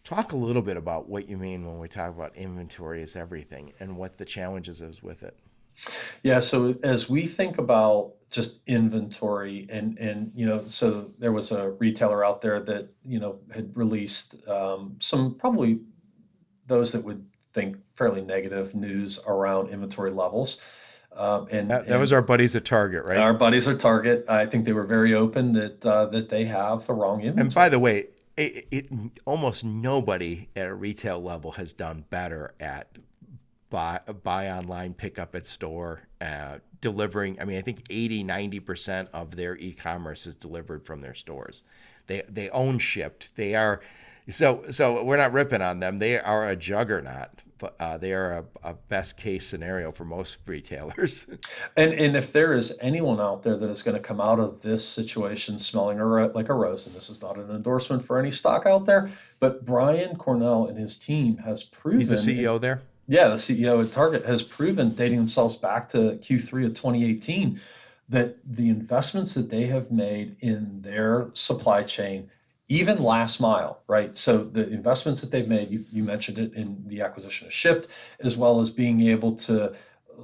Talk a little bit about what you mean when we talk about inventory is everything and what the challenges is with it. Yeah, so as we think about just inventory so there was a retailer out there that, had released some probably those that would think fairly negative news around inventory levels. That was And our buddies at Target, right? our buddies at Target, I think they were very open that they have the wrong And by the inventory. way, almost nobody at a retail level has done better at buy online, pick up at store, delivering. I mean, I think 80-90% of their e-commerce is delivered from their stores. They own shipped. They are so we're not ripping on them. They are a juggernaut, but they are a best case scenario for most retailers. And if there is anyone out there that is going to come out of this situation smelling like a rose, and this is not an endorsement for any stock out there, but Brian Cornell and his team has He's the proven, CEO there. yeah, the CEO at Target has proven, dating themselves back to Q3 of 2018, that the investments that they have made in their supply chain, even last mile, right? So the investments that they've made, you mentioned it in the acquisition of Shipt, as well as being able to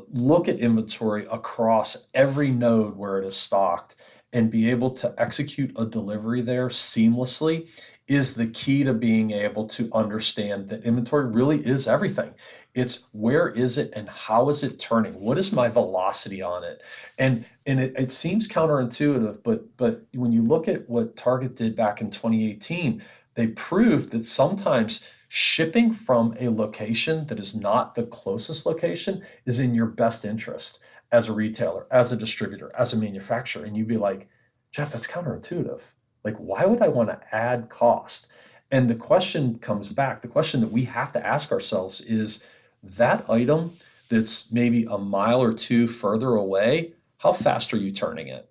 look at inventory across every node where it is stocked and be able to execute a delivery there seamlessly is the key to being able to understand that inventory really is everything. It's where is it and how is it turning? What is my velocity on it? And it seems counterintuitive, but when you look at what Target did back in 2018, they proved that sometimes shipping from a location that is not the closest location is in your best interest as a retailer, as a distributor, as a manufacturer. And you'd be like, Jeff, that's counterintuitive. Like, why would I want to add cost? And the question comes back. The question that we have to ask ourselves is that item that's maybe a mile or two further away, how fast are you turning it?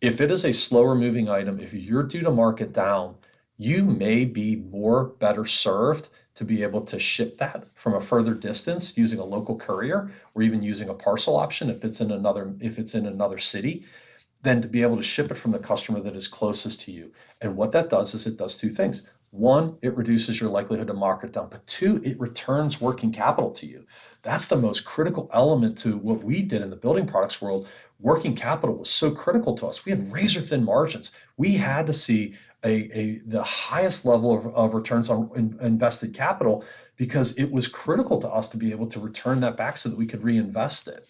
If it is a slower moving item, if you're due to mark it down, you may be more better served to be able to ship that from a further distance using a local courier or even using a parcel option if it's in another city than to be able to ship it from the customer that is closest to you. And what that does is it does two things. One, it reduces your likelihood to mark it down, but two, it returns working capital to you. That's the most critical element to what we did in the building products world. Working capital was so critical to us. We had razor thin margins. We had to see the highest level of returns on invested capital because it was critical to us to be able to return that back so that we could reinvest it.